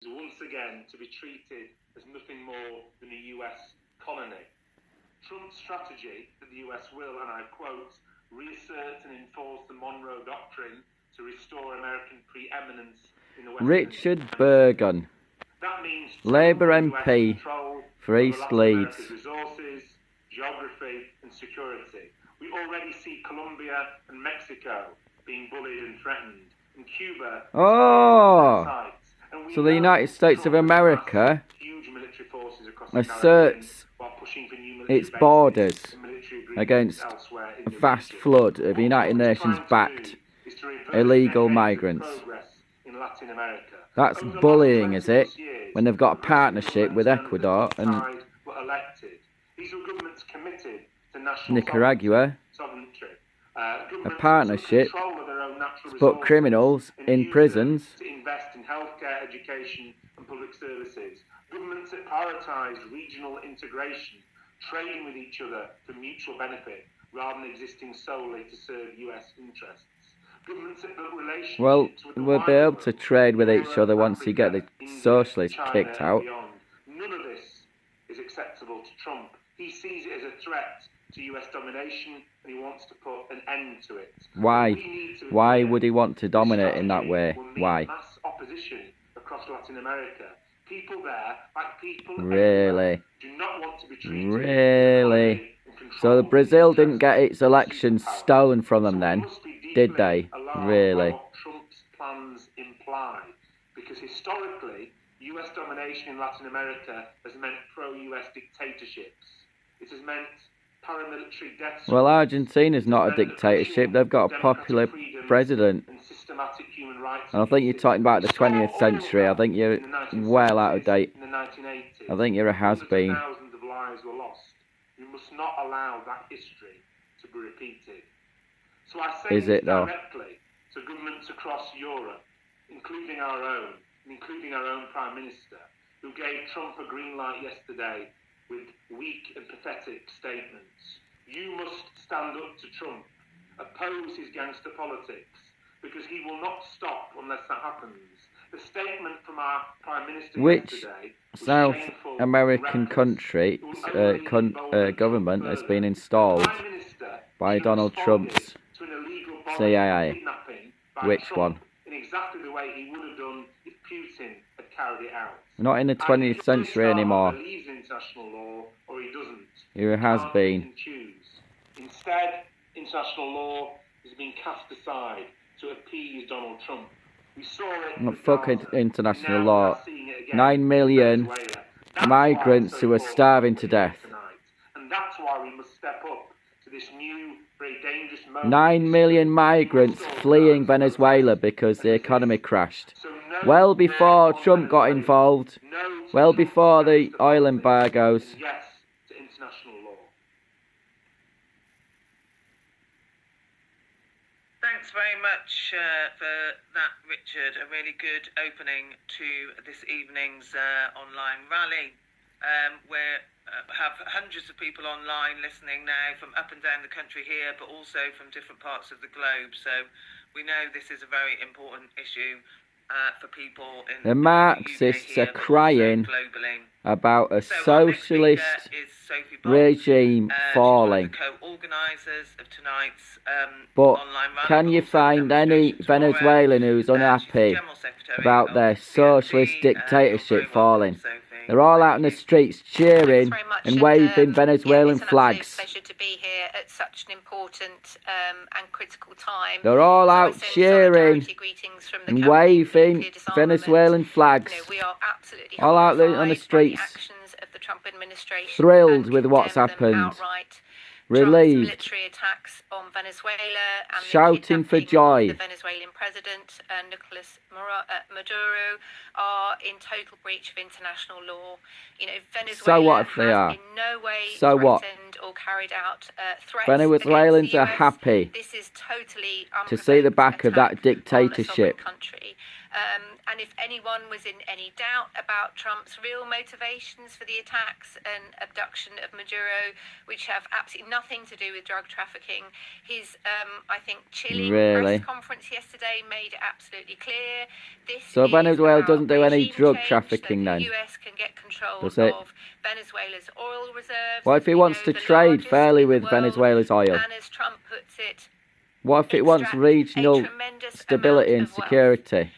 is once again to be treated as nothing more than a US colony. Trump's strategy that the US will, and I quote, reassert and enforce the Monroe Doctrine to restore American preeminence in the Western Richard Bergen, that means Labour MP for East Leeds. Resources, geography and security. We already see Colombia and Mexico being bullied and threatened, and Cuba. Oh, so the United States of America asserts its borders against a vast flood of United Nations-backed illegal migrants. That's bullying, is it? When they've got a partnership with Ecuador and Nicaragua, a partnership to put criminals in prisons. To invest in healthcare, education and public services. Governments that prioritise regional integration, trading with each other for mutual benefit rather than existing solely to serve US interests. Governments that build relationships. Well, we'll be able to trade with each other once you get the socialists kicked out. None of this is acceptable to Trump. He sees it as a threat to US domination and he wants to put an end to it. Why? Why would he want to dominate in that way? Why? Mass opposition across Latin America. People there, like people really, do not want to be treated really. So Brazil didn't get its elections stolen from them then, did they? Really? What Trump's plans imply, because historically, US domination in Latin America has meant pro-US dictatorships. It has meant paramilitary death. Well, Argentina's not a dictatorship. They've got a popular president. And I think you're talking about the 20th century. I think you're well out of date. I think you're a has-been. Thousands of lives were lost. We must not allow that history to be repeated. So I say this directly to governments across Europe, including our own, and including our own Prime Minister, who gave Trump a green light yesterday with weak and pathetic statements. You must stand up to Trump, oppose his gangster politics, because he will not stop unless that happens. The statement from our Prime Minister yesterday, South American country government has been installed by Donald Trump's CIA? Which one? In exactly the way he would have done if Putin had carried it out. Not in the 20th century anymore. He believes in international law or he doesn't. He has been. Instead, international law has been cast aside to appease Donald Trump. We saw it. Not fucking international law. 9 million migrants who are starving to death. And that's why we must step up to this new, very dangerous moment. 9 million migrants fleeing Venezuela because the economy crashed. Well before Trump got involved. Well before the oil embargoes. Yes to international law. Thanks very much for that, Richard. A really good opening to this evening's online rally. We have hundreds of people online listening now from up and down the country here, but also from different parts of the globe. So we know this is a very important issue for people in the Marxists are crying about a socialist regime falling. But can you find any Venezuelan who's unhappy about their socialist dictatorship falling? They're all out in the streets cheering and waving Venezuelan flags. Pleasure to be here at such an important and critical time. They're all out cheering and waving Venezuelan flags. We are absolutely all out on the streets, of the Trump administration, thrilled with what's happened. Relieved, military attacks on Venezuela and shouting for joy. The Venezuelan president, Nicolas Maduro, are in total breach of international law. You know, Venezuela so what if they are? In no way so what? Or carried out threats. Venezuelans are happy this is totally to see the back of that dictatorship. Country. And if anyone was in any doubt about Trump's real motivations for the attacks and abduction of Maduro, which have absolutely nothing to do with drug trafficking, his, I think, chilling press conference yesterday made it absolutely clear. So Venezuela doesn't do any drug trafficking then? The US can get control Does it? of Venezuela's oil reserves. What if he wants to trade fairly with Venezuela's oil? And as Trump puts it, what if it wants regional stability and security?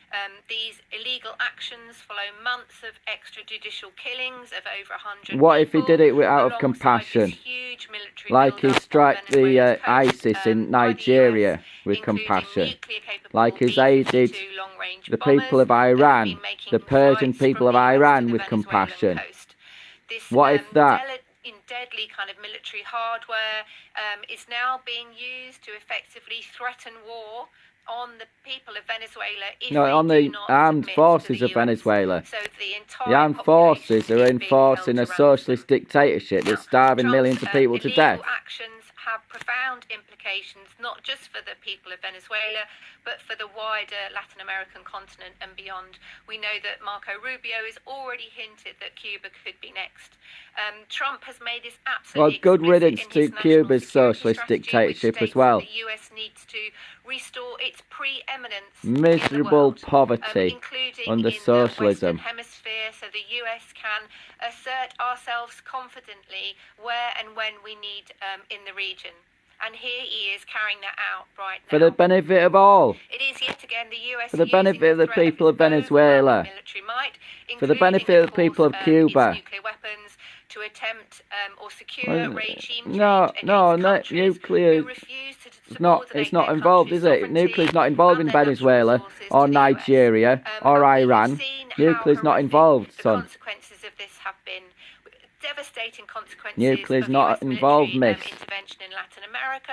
These illegal actions follow months of extrajudicial killings of over 100 What if he did it out of compassion? Like he struck the ISIS in Nigeria with compassion. Like he's aided the people of Iran, the Persian people of Iran with compassion. What if that... in deadly kind of military hardware is now being used to effectively threaten war on the people of Venezuela. No, on the armed forces of Venezuela. So the armed forces are enforcing a socialist dictatorship that's starving millions of people to death. Actions have profound implications, not just for the people of Venezuela, but for the wider Latin American continent and beyond. We know that Marco Rubio has already hinted that Cuba could be next. Trump has made this absolutely good riddance to Cuba's socialist dictatorship as well. The US needs to restore its preeminence miserable in the world, poverty under socialism. The Western Hemisphere, so the US can assert ourselves confidently where and when we need in the region. And here he is carrying that out right now. For the benefit of all. It is yet again the US for the benefit of the people of Venezuela. Might, for the benefit of the people of Cuba. Nuclear weapons to attempt or secure regime no, nuclear. It's not involved, is it? Nuclear's not involved in Venezuela or Nigeria or Iran. Nuclear's not involved, son. Consequences of this have been devastating consequences. Nuclear's not involved, miss. Intervention in Latin America,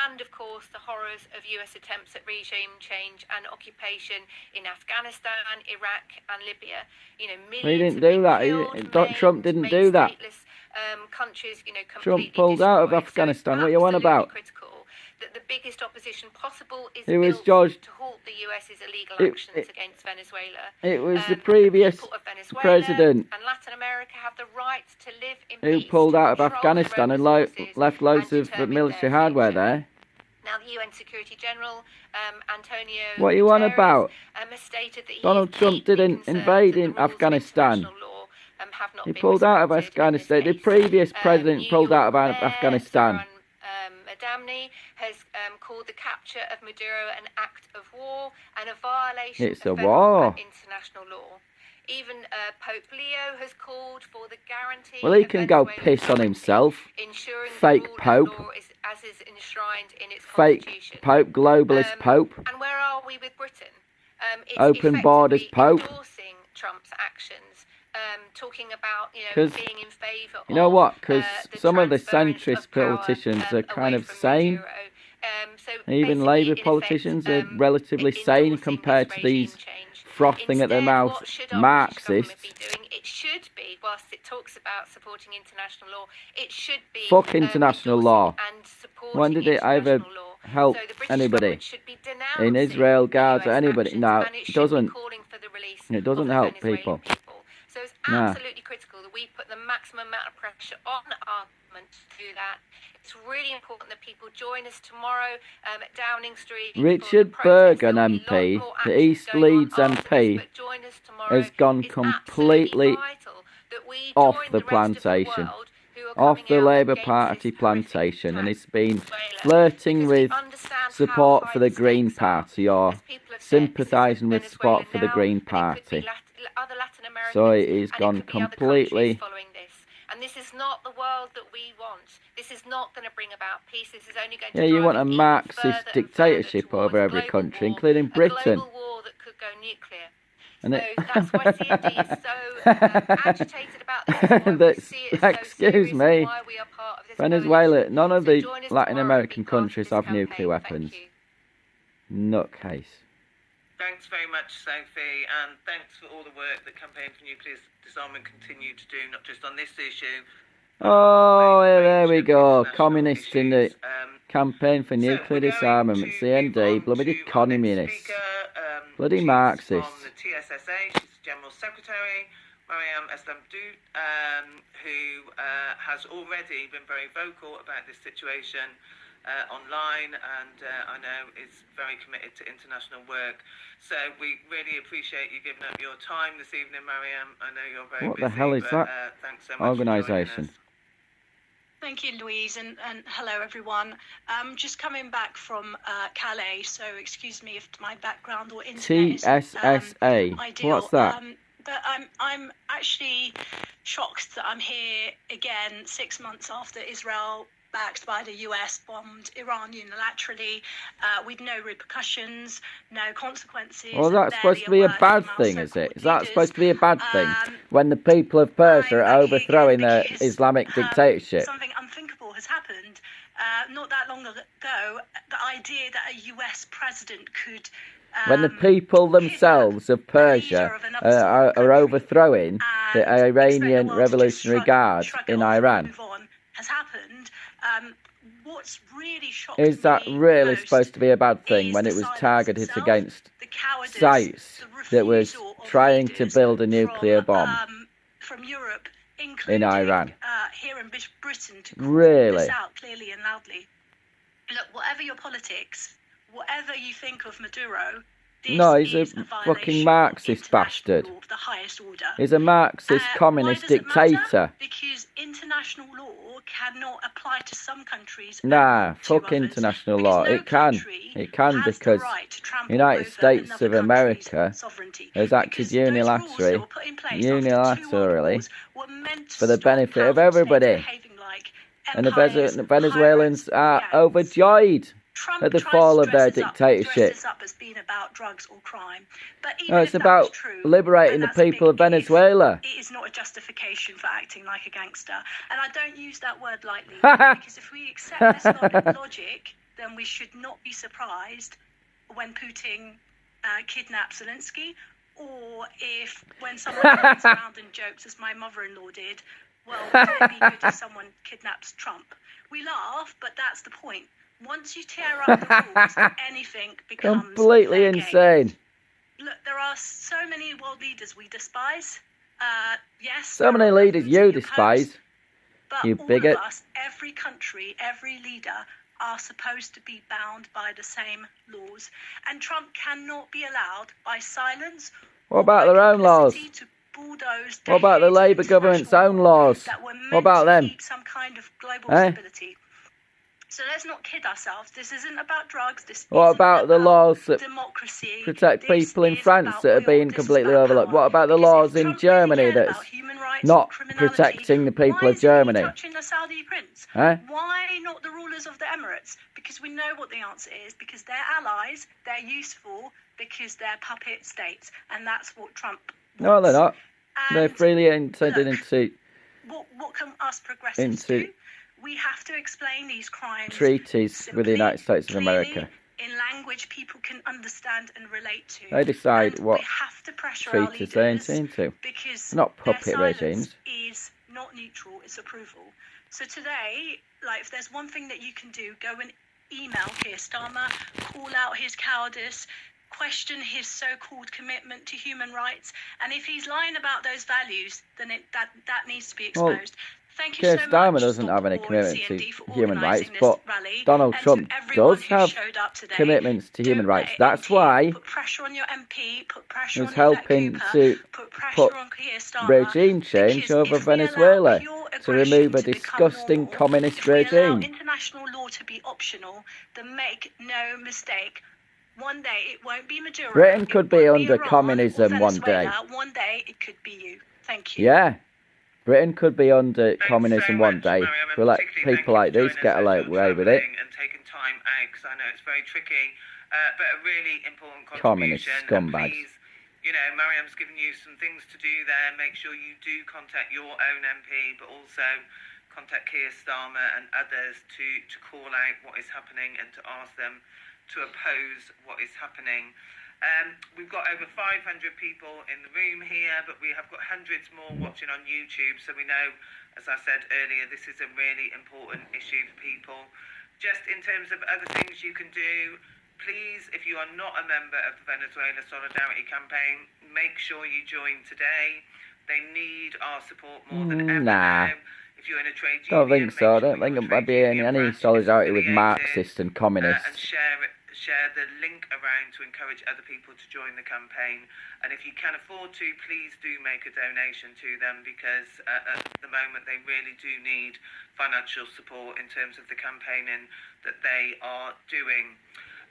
and of course the horrors of US attempts at regime change and occupation in Afghanistan, Iraq, and Libya. You know, millions he didn't do that. Trump didn't do that. Countries, Trump pulled out of Afghanistan. What are you on about? That the biggest opposition possible is it was George to halt the US's illegal actions against Venezuela. It was the previous president and Latin America have the right to live in who peace, pulled out of Afghanistan and left loads of military hardware there. Now the UN Security General Antonio what are you on about? Has stated that Donald Trump didn't invade in Afghanistan. He pulled out of Afghanistan. The previous president pulled out of Afghanistan. Adamni has called the capture of Maduro an act of war and a violation of international law. Even Pope Leo has called for the guarantee. Well, he can go piss on himself. Fake Pope. As is enshrined in its fake Pope, globalist Pope. And where are we with Britain? It's open borders Pope. Endorsing Trump's actions. Talking about, being in favour of... You know what? Because some of the centrist politicians are kind of sane. Even Labour politicians are relatively sane compared to these frothing at their mouth Marxists. It should be, whilst it talks about supporting international law, it should be... Fuck international law. When did it ever help anybody? In Israel, Gaza, anybody? No, it doesn't. It doesn't help people. So it's absolutely critical that we put the maximum amount of pressure on our government to do that. It's really important that people join us tomorrow at Downing Street. Richard Bergen MP, the East Leeds MP, has gone completely off the plantation, off the Labour Party plantation, and it's been flirting with support for the Green Party or sympathising with support for the Green Party. So he's gone completely... And this is not the world that we want. This is not going to bring about peace. This is only going to drive you want a Marxist dictatorship over every country, including Britain. A global war that could go nuclear. And that's why CND is so agitated about this. Excuse me. Venezuela, none of the Latin American countries have nuclear weapons. Nutcase. Thanks very much, Sophie, and thanks for all the work that Campaign for Nuclear Disarmament continue to do, not just on this issue. Oh, there we go. Communists in the Campaign for Nuclear Disarmament, CND, bloody communists. Bloody Marxists. From the TSSA, she's the General Secretary, Mariam Eslamdou, who has already been very vocal about this situation online, and I know is very committed to international work. So we really appreciate you giving up your time this evening, Mariam. I know you're very busy. What the hell is that thanks so much organisation? Thank you, Louise, and hello, everyone. Just coming back from Calais, so excuse me if my background or internet TSSA. What's that? But I'm actually shocked that I'm here again 6 months after Israel, backed by the US, bombed Iran unilaterally with no repercussions, no consequences. Well, that's supposed to be a bad thing, is it? Is that supposed to be a bad thing when the people of Persia are overthrowing the Islamic dictatorship? Something unthinkable has happened. Not that long ago, the idea that a US president could... when the people themselves of Persia are overthrowing the Iranian Revolutionary Guard in Iran. Has happened. What's really shocking is that really supposed to be a bad thing when it was targeted against sites that was trying to build a nuclear bomb from Europe, in Iran? Here in Britain, to call really? This out clearly and loudly. Look, whatever your politics, whatever you think of Maduro, no, he's a fucking Marxist bastard. Law of the highest order. He's a Marxist communist dictator. Because international law cannot apply to some countries. Nah, fuck international law. It can because United States of America has acted unilaterally for the benefit of everybody. And the Venezuelans are overjoyed at the fall of their dictatorship. No, it's about liberating the people of Venezuela. It is not a justification for acting like a gangster. And I don't use that word lightly, because if we accept this logic, then we should not be surprised when Putin kidnaps Zelensky, or when someone turns around and jokes, as my mother-in-law did, well, wouldn't it be good if someone kidnaps Trump? We laugh, but that's the point. Once you tear up the rules, anything becomes completely insane. Look, there are so many world leaders we despise. Yes. So many leaders you despise. But you all bigot. Of us, every country, every leader are supposed to be bound by the same laws. And Trump cannot be allowed by silence. What about their own laws? What about the Labour government's own laws? What about them? Some kind of global stability. So let's not kid ourselves. This isn't about drugs. What about the laws that protect people in France that are being completely overlooked? What about the laws in Germany that's not protecting the people of Germany? The Saudi prince? Why not the rulers of the Emirates? Because we know what the answer is. Because they're allies, they're useful, because they're puppet states. And that's what Trump wants. No, they're not. They're freely intended into... What can us progressives do? We have to explain these crimes treaties simply, with the United States of America in language people can understand and relate to. They decide and what we have to pressure treaties they enter into. Because not puppet regimes. Is not neutral, it's approval. So today, like, if there's one thing that you can do, go and email Keir Starmer, call out his cowardice, question his so-called commitment to human rights, and if he's lying about those values, then that needs to be exposed. Thank you Keir so Starmer much doesn't have any commitment to human rights, this but rally, Donald Trump does have commitments to human rights. That's why put pressure on your MP, put pressure he's on helping Cooper, to put regime change over Venezuela to remove a disgusting communist regime. If we allow international law to be optional, then make no mistake. One day it won't be Maduro. Britain could be under communism one day. One day it could be you. Thank you. Yeah. Britain could be under communism one day. We'll let people like these get away with it. And taking time out, because I know it's very tricky, but a really important contribution. Communist scumbags. Please, you know, Mariam's given you some things to do there. Make sure you do contact your own MP, but also contact Keir Starmer and others to call out what is happening and to ask them to oppose what is happening. We've got over 500 people in the room here, but we have got hundreds more watching on YouTube, so we know, as I said earlier, this is a really important issue for people. Just in terms of other things you can do, please, if you are not a member of the Venezuela Solidarity Campaign, make sure you join today. They need our support more than ever now. If you're in a trade union, don't think so. I don't think there'll be any solidarity with Marxists and communists. And share the link around to encourage other people to join the campaign. And if you can afford to, please do make a donation to them, because at the moment they really do need financial support in terms of the campaigning that they are doing.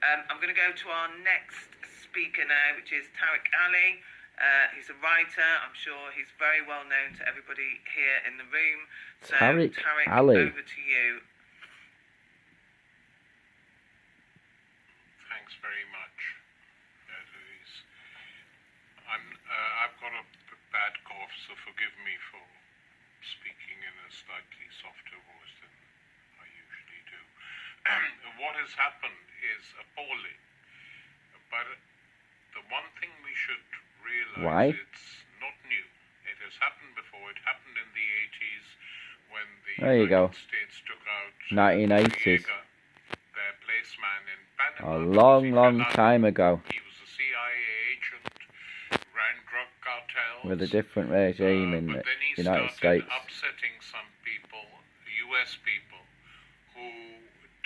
I'm going to go to our next speaker now, which is Tariq Ali. He's a writer. I'm sure he's very well known to everybody here in the room. So, Tariq Ali, over to you. Thanks very much, Louise. I've got a bad cough, so forgive me for speaking in a slightly softer voice than I usually do. What has happened is appalling, but the one thing we should realize, it's not new. It has happened before. It happened in the 80s when the United States took out 1980s. Their placeman in Panama. A long time ago. He was a CIA agent, ran drug cartels. With a different regime in the United States. Upsetting some people, US people, who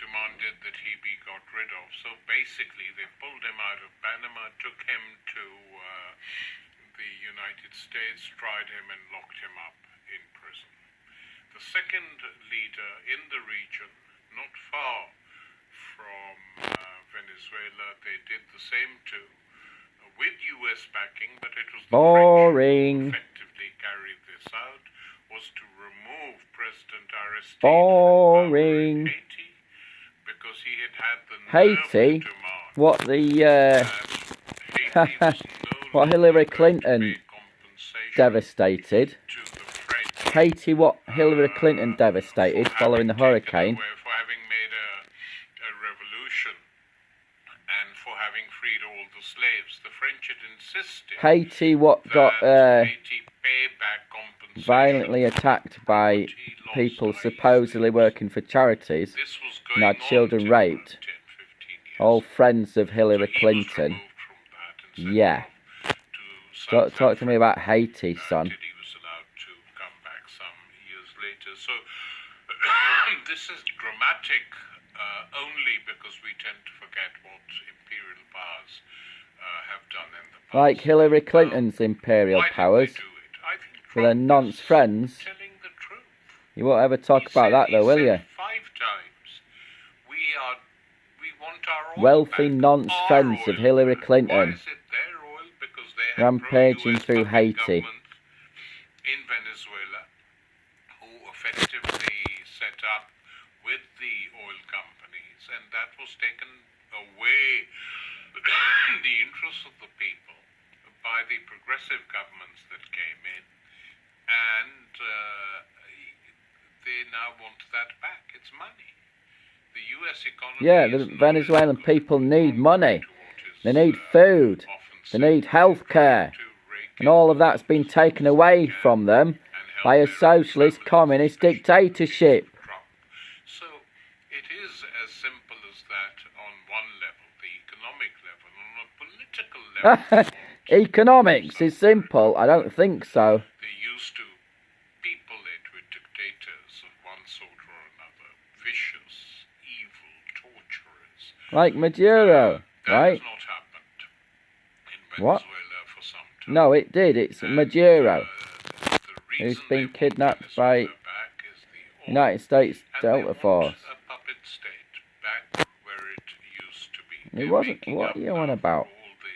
demanded that he be got rid of. So basically they pulled him out of Panama, took him to the United States, tried him and locked him up in prison. The second leader in the region, not far from Venezuela, they did the same too, with US backing, but it was the French who effectively carried this out, was to remove President Aristide from Haiti, because he had the Haiti? What what Hillary Clinton devastated. Haiti, what Hillary Clinton devastated following the hurricane. For having made a revolution and for having freed all the slaves. The French had insisted Haiti, what got Haiti pay back compensation violently attacked by people supposedly working for charities and had children raped. 10, 15 years. All friends of Hillary Clinton. Yeah. Talk to me about Haiti, son. He was allowed to come back some years later. So this is dramatic only because we tend to forget what imperial powers have done in the past. Like Hillary Clinton's imperial powers with her nonce friends. Telling the truth. You won't ever talk about that though, will you? 5 times. We want our oil Wealthy back. nonce Our friends of oil. Hillary Why Clinton. is it their oil? Because they have Rampaging pro-US through puppet Haiti. government in Venezuela, who effectively set up with the oil companies, and that was taken away the interests of the people by the progressive governments that came in, and they now want that back. It's money. The US economy. Yeah, the Venezuelan people need money. They need food. They need health care. And all of that's been taken away from them by a socialist communist dictatorship. So it is as simple as that on one level, the economic level. On a political level, Economics is simple. I don't think so. they used to people it with dictators of one sort or another, vicious, evil, torturers. Like Maduro, That right? has not happened in What? Venezuela for some time. No, it did. It's Maduro, The who's reason been they kidnapped want by Venezuela back is the oil. United States And they Delta want Force. a puppet state back where it used to be. It They're wasn't. making What up are you on now about? for all the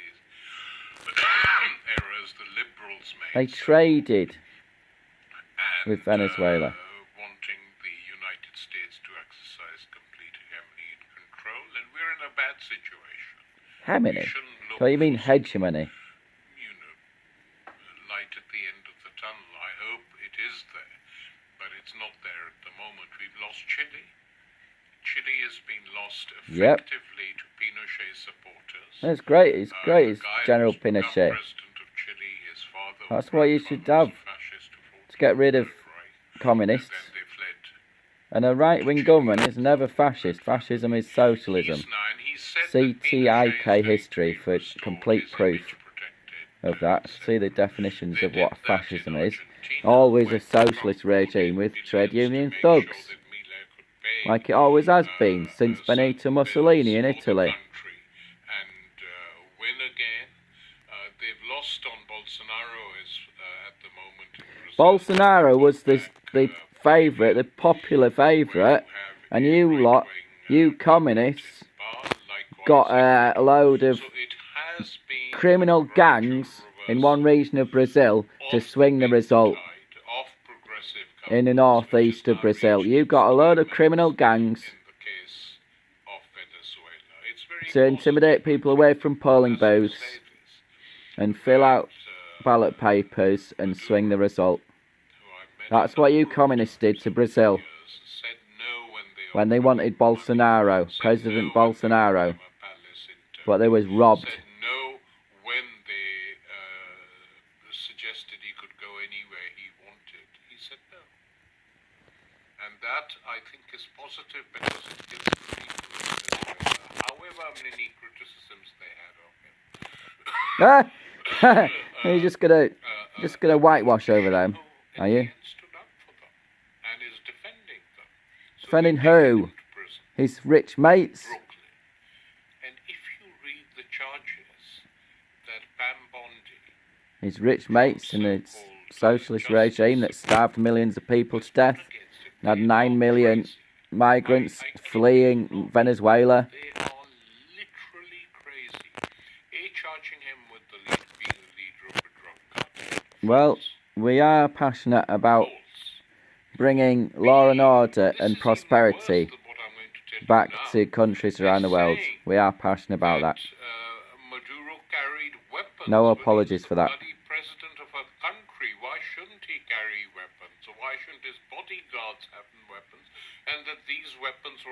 errors the liberals made. They traded And, with Venezuela. wanting the United States to exercise complete hegemony and control, and we're in a bad situation. Hegemony? We shouldn't look So you mean for some, hegemony? light at the end of the tunnel. I hope it is there, but it's not there at the moment. We've lost Chile. Chile has been lost effectively to Pinochet supporters. That's great. It's great. It's The guy General who's become Pinochet. president of Chile, his father That's was what you from should a have fascist who fought to get for rid the of Third Reich, communists. and then they fled. And a right-wing government is never fascist. Fascism is socialism. He's now, and he's CTIK history for complete proof of that. See the definitions of what fascism is. Always a socialist regime with trade union thugs, like it always has been since Benito Mussolini in Italy. And win again. They've lost on Bolsonaro at the moment. Bolsonaro was the favourite, the popular favourite, and you communists, got a load of criminal gangs in one region of Brazil to swing the result. In the northeast of Brazil, you got a load of criminal gangs to intimidate people away from polling booths and fill out ballot papers and swing the result. That's what you communists did to Brazil when they wanted Bolsonaro, President Bolsonaro, but they was robbed. That, I think, is positive because it gives the people, however many criticisms they had of him. You're just gonna whitewash over them, are you? Stood up for them and is defending them. So defending who? His rich mates? Brooklyn. And if you read the charges that Pam Bondi, his rich mates in the socialist regime that starved millions of people to death, had 9 million migrants fleeing Venezuela. they are literally crazy. Charging him with being the leader of a drug cartel. Well, we are passionate about bringing law and order and prosperity back to countries around the world. We are passionate about that. Maduro carried weapons. No apologies for that. President of a country, why shouldn't he carry weapons? Or why shouldn't his bodyguards have weapons? And that these weapons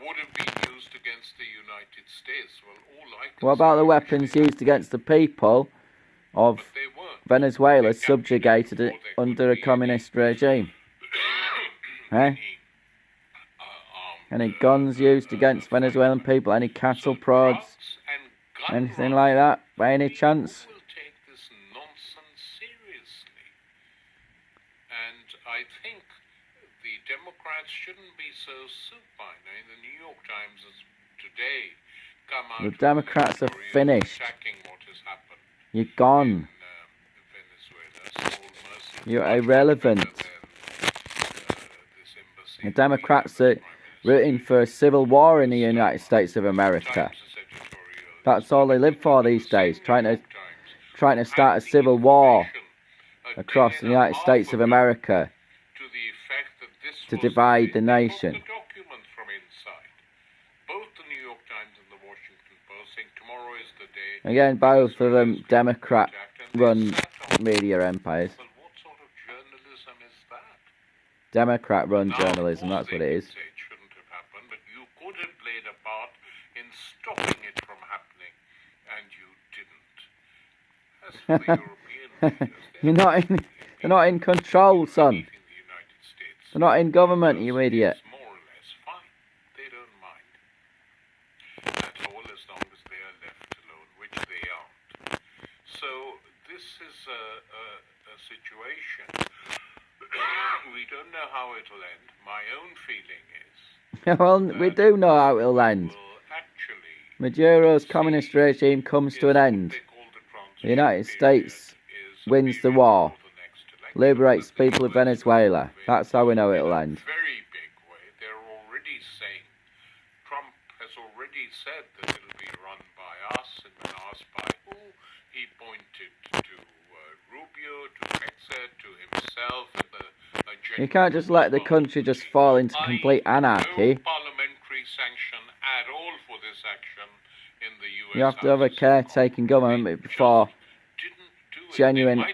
would have been used against the United States. Well, all I can what about the weapons used against the people of Venezuela subjugated under a communist regime? Eh? Any guns used against Venezuelan people? Any cattle prods? Anything like that, by any chance? Will take this nonsense seriously. And I think the Democrats shouldn't be so supine. I mean, the New York Times has today come out. The Democrats are finished. What has happened You're gone. You're irrelevant. The Democrats are rooting for a civil war in the United States of America. That's all they live for these days, trying to start a civil war across the United States of America to divide the nation. Again, both of them Democrat-run media empires. Democrat-run journalism, that's what it is. It shouldn't have happened, but you could have played a part in stopping it from happening, and you didn't. As for the European leaders, You're not in control, son. They're not in government, you idiot. More or less fine. They don't mind at all as long as they are left alone, which they aren't. So this is a situation. We don't know how it'll end. My own feeling is. Well, we do know how it'll end. Maduro's communist regime comes to an end. The United States wins the war, liberates people of Venezuela. That's how we know it'll end. Very big way. They're already saying, Trump has already said that it'll be run by us, and when asked by who, he pointed to Rubio, to Brexit, to himself, and the you can't just let the country just fall into complete anarchy. No parliamentary sanction at all for this action in the US. You have to have a caretaking government before genuine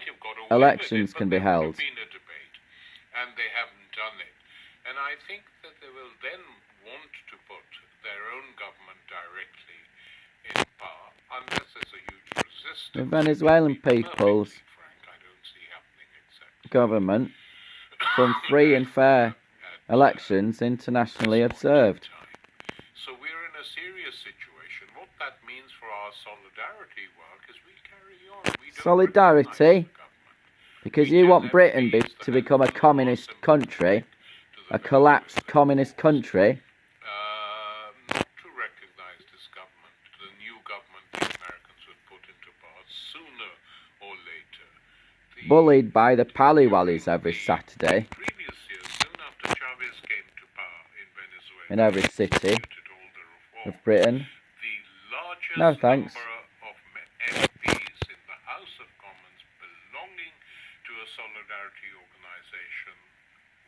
elections can be held. And they haven't done it. And I think that they will then want to put their own government directly in power, unless there's a huge resistance. The Venezuelan people's government from free and fair elections internationally observed. So we're in a serious situation. our solidarity work is we carry on. We don't Solidarity? Because you want Britain to become a communist country, a collapsed communist country. Not to recognise this government, the new government the Americans would put into power sooner or later. Bullied by the Paliwallis every Saturday. Previous years, soon after Chavez came to power in Venezuela, in every city of Britain. The largest No thanks. number of MPs in the House of Commons belonging to a solidarity organisation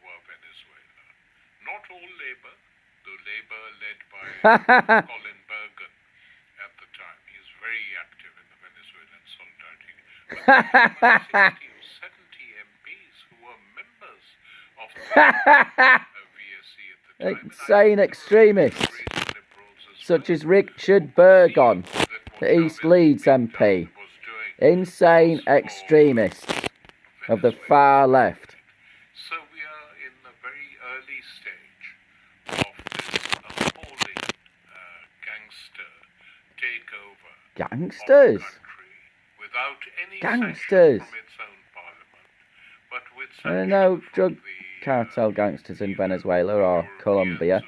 were Venezuela. Not all Labour, though Labour led by Colin Bergen at the time. He is very active in the Venezuelan solidarity. But 60 or 70 MPs who were members of the VSC at the time. Insane extremists, such as Richard Burgon, the East Leeds MP. Insane extremists of the far left. So we are in the very early stage of this appalling gangster takeover Gangsters? of the country without any Gangsters? sanction from its own parliament, but with There are sanction no from drug the, cartel gangsters in Venezuela or Colombia,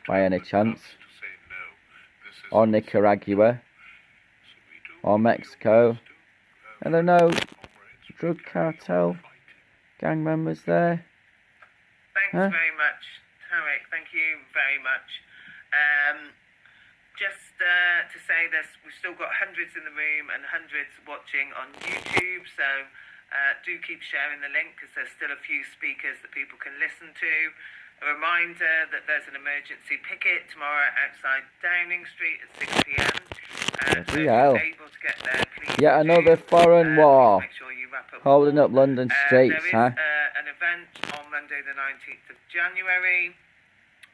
by any chance, or Nicaragua, or Mexico. Are there no drug cartel gang members there? Thanks very much, Tarek. Thank you very much. Just to say this, we've still got hundreds in the room and hundreds watching on YouTube, so do keep sharing the link because there's still a few speakers that people can listen to. A reminder that there's an emergency picket tomorrow outside Downing Street at 6 p.m. So if you're able to get there, please Yet another foreign war. make sure you wrap up Holding up London streets, there is huh? an event on Monday the 19th of January.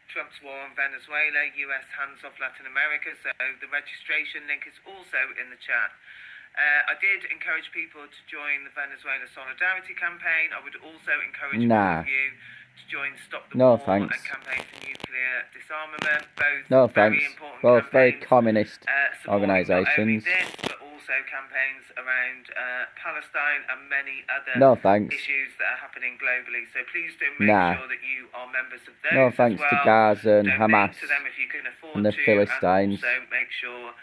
Trump's war on Venezuela, US hands off Latin America, so the registration link is also in the chat. I did encourage people to join the Venezuela Solidarity Campaign. I would also encourage all of you to join Stop the War and Campaign for Nuclear Disarmament. Both very important both very campaigns, communist organisations. but also campaigns around Palestine and many other issues that are happening globally. So please do make sure that you are members of those. No thanks as well. to Gaza and Donate Hamas to them if you can afford and the Philistines. And also make sure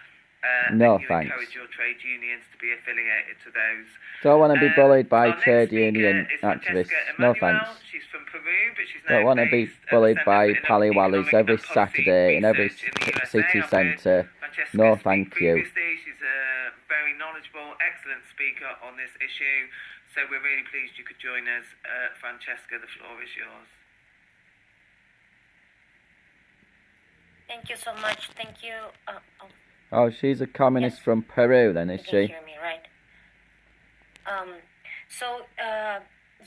no that you thanks. encourage your trade unions to be affiliated to those. Don't want to be bullied by Our trade next speaker union is activists. Francesca No Emanuel. thanks. She's from Peru, but she's Don't now want to be based at the bullied Centre by for Paliwallis Economic every and Policy Saturday in every Research in the USA. city I've heard centre. Francesca No speak thank you. previously. She's a very knowledgeable, excellent speaker on this issue. So we're really pleased you could join us. Francesca, the floor is yours. Thank you so much. Thank you. Oh, she's a communist from Peru then, is she? You can hear me, right?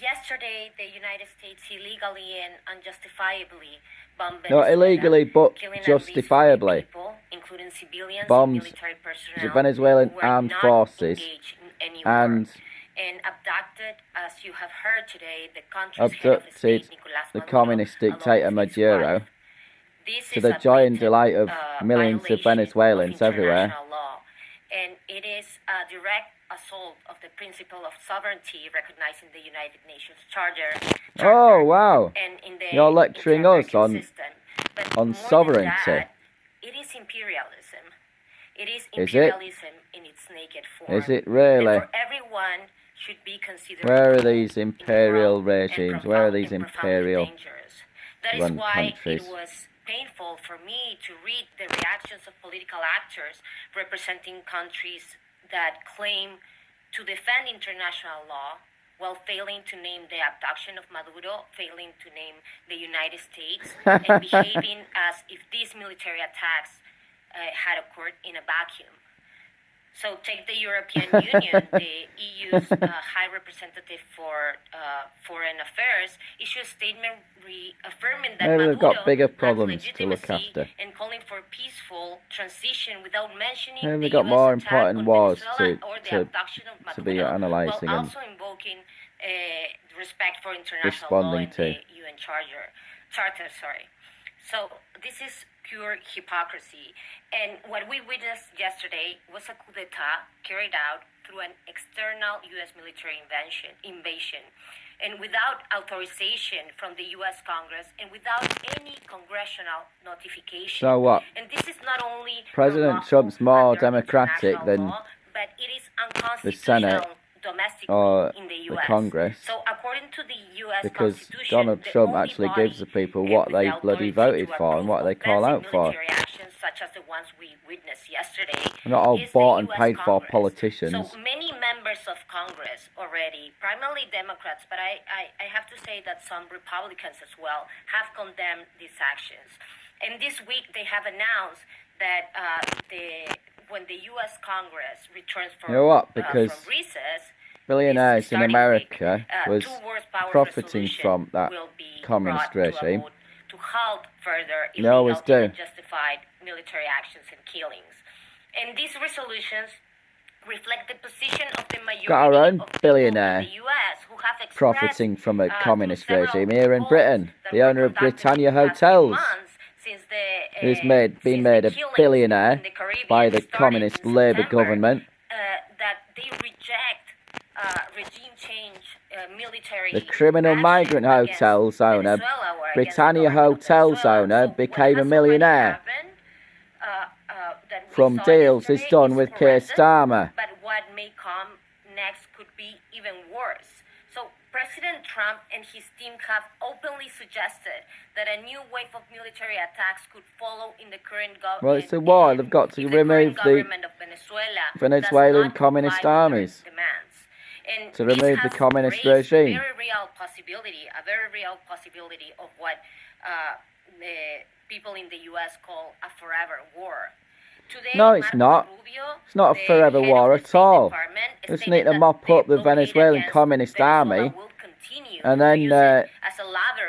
Yesterday, the United States illegally and unjustifiably bombed Venezuela, illegally, but justifiably. People, including civilians, bombs military personnel, the Venezuelan who were armed not forces engaged in any and abducted, as you have heard today, the country's head of abducted state, Nicolas the Maduro, communist dictator along with his Maduro, wife. This to is the a joy and blatant, delight of millions of violation Venezuelans of everywhere. international law, and it is a direct assault of the principle of sovereignty recognized in the United Nations Charter. Oh, wow. And in the You're lecturing us on system. But on more sovereignty. than that, it is imperialism. It is Is it? imperialism in its naked form. Is it really? And for everyone should be considered. Where are these imperial immoral regimes? and Where are these profoundly imperial dangerous. That is run why countries? it was painful for me to read the reactions of political actors representing countries that claim to defend international law while failing to name the abduction of Maduro, failing to name the United States, and behaving as if these military attacks had occurred in a vacuum. So take the European Union, the EU's High Representative for Foreign Affairs, issued a statement reaffirming that Maybe Maduro they've got bigger has problems to look legitimacy after. and calling for peaceful transition without mentioning Maybe the they've got US more attack important on wars Venezuela or the to abduction of Maduro, be analysing while and also invoking respect for international law responding and to. the UN Charter. So this is pure hypocrisy. And what we witnessed yesterday was a coup d'etat carried out through an external U.S. military invasion, and without authorization from the U.S. Congress and without any congressional notification. So what? And this is not only President Trump's more democratic than law, but it is the Senate or in the the US. Congress. So according to the US Because Constitution, Donald Trump actually gives the people what they bloody voted for and what they call out for. Actions such as the ones we witnessed yesterday. Not all bought and paid for politicians. So many members of Congress already, primarily Democrats, but I have to say that some Republicans as well, have condemned these actions. And this week they have announced that when the U.S. Congress returns from, because from recess, billionaires in America was profiting from that communist regime. To halt further they always do. Justified military actions and killings. And these resolutions reflect the position of the majority got our own of billionaire in the US who have profiting from a communist regime here in Britain. The owner of Britannia Hotels, who's been made a billionaire by the communist Labour government. That they reject regime change, military. The criminal migrant hotels owner, Britannia Hotels owner, became a millionaire from deals he's done with Keir Starmer. But what may come next could be even worse. So President Trump and his team have openly suggested that a new wave of military attacks could follow in the current government. Well, it's a war. They've got to remove the Venezuelan communist armies to remove the communist regime. A very real possibility of what the people in the U.S. call a forever war. Today, no, it's not. It's not a forever war at all. Just need to mop up the Venezuelan communist army and then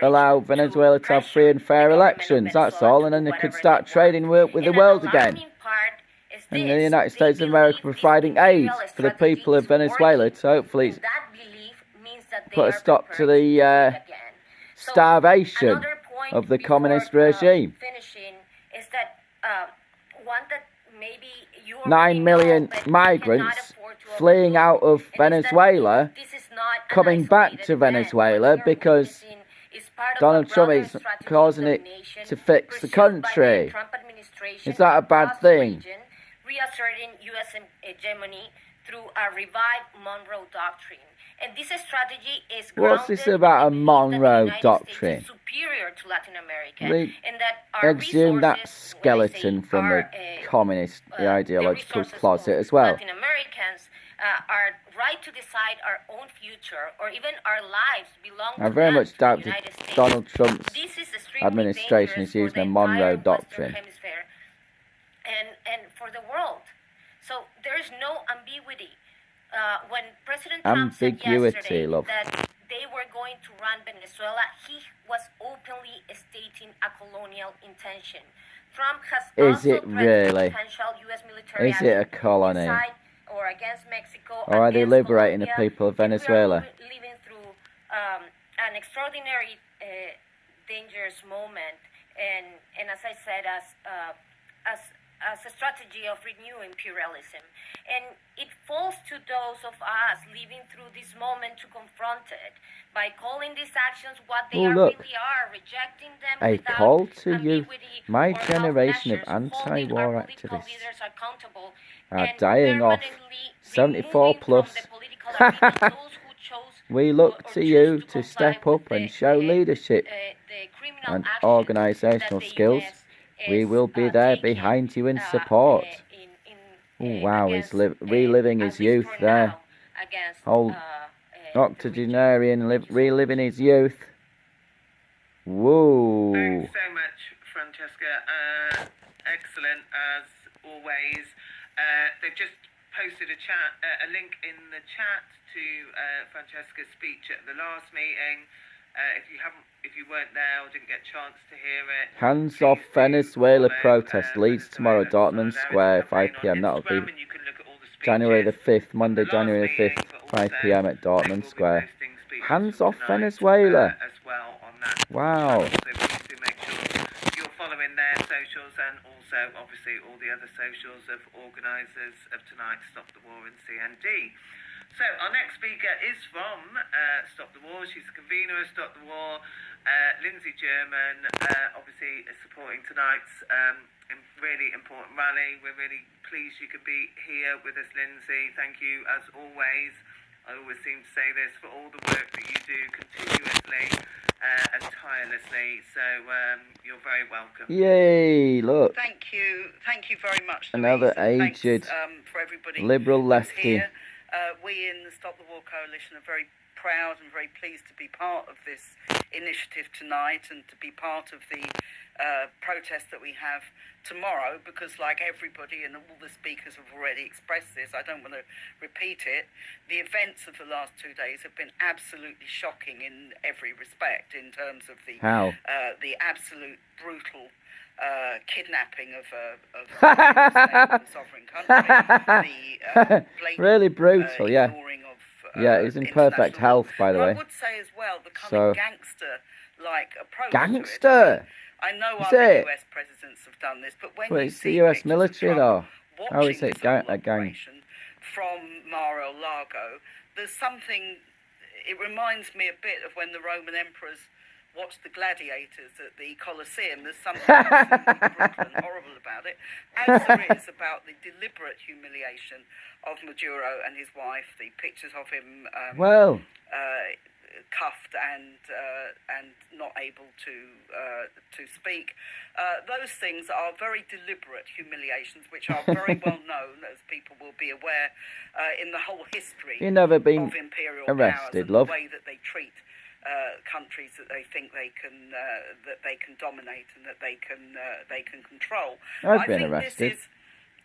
allow Venezuela to have free and fair elections, that's all, and then they could start trading with the world again. And the United States of America providing aid for the people of Venezuela to hopefully put a stop to the starvation of the communist regime. 9 million migrants fleeing out of Venezuela, coming back to Venezuela because Donald Trump is causing it to fix the country. Is that a bad thing? Reasserting U.S. hegemony through a revived Monroe Doctrine. And this strategy is what's this about a Monroe Doctrine? Superior to Latin America, and that exhume that skeleton from the communist ideological closet as well. Latin Americans are right to decide our own future, or even our lives belong to I very much doubt that Donald Trump's is administration is using a Monroe Doctrine. And for the world. So there is no ambiguity. When President Trump said yesterday that they were going to run Venezuela, he was openly stating a colonial intention. Trump has also really? potential U.S. military is it a colony? Or against Mexico, or are they liberating the people of Venezuela? We are living through an extraordinary, dangerous moment, and as I said, as a strategy of renewing imperialism. And it falls to those of us living through this moment to confront it by calling these actions what they really are, rejecting them a without call to youth. ambiguity My or generation of self-measures, anti-war holding our political activists leaders accountable are and dying off. permanently 74 removing plus. from the political arena those who chose We look or to choose you to comply step with up and show leadership the criminal and actions organisational that the skills. US We is, will be there taking, behind you in support. Oh wow, he's reliving his youth there. Old octogenarian reliving his youth. Whoa. Thanks so much, Francesca. Excellent as always. They've just posted a link in the chat to Francesca's speech at the last meeting. If you weren't there or didn't get a chance to hear it, Hands off Venezuela protest leads tomorrow, Dortmund Square, 5 p.m. That'll be January the 5th, Monday, January the 5th, 5 p.m. at Dortmund Square. Hands off Venezuela. Wow. So please do make sure you're following there. their socials, and also obviously all the other socials of organisers of tonight's Stop the War in CND. So our next speaker is from Stop the War. She's the convener of Stop the War, Lindsay German, obviously supporting tonight's really important rally. We're really pleased you could be here with us, Lindsay. Thank you as always. I always seem to say this, for all the work that you do continuously and tirelessly. So you're very welcome. Yay, look. Thank you very much, Louise. Another aged for everybody liberal lefty. here. We in the Stop the War Coalition are very proud and very pleased to be part of this initiative tonight and to be part of the protest that we have tomorrow, because like everybody and all the speakers have already expressed this, I don't want to repeat it, the events of the last 2 days have been absolutely shocking in every respect, in terms of the absolute brutal kidnapping of a sovereign country, the really brutal, ignoring of he's in perfect health, by the way. I would say as well, the kind of gangster-like approach Gangster? to it. I know Is other it? US presidents have done this, but when Well, you it's see the US pictures military, of Trump though. How is it a gang? operation from Mar-a-Lago, there's something, it reminds me a bit of when the Roman emperors watched the gladiators at the Colosseum. There's something absolutely brutal and horrible about it, as there is about the deliberate humiliation of Maduro and his wife, the pictures of him cuffed and not able to speak. Those things are very deliberate humiliations, which are very well known, as people will be aware, in the whole history You've never been of imperial arrested, powers and love. the way that they treat countries that they think they can dominate and that they can control. I've been think arrested. This is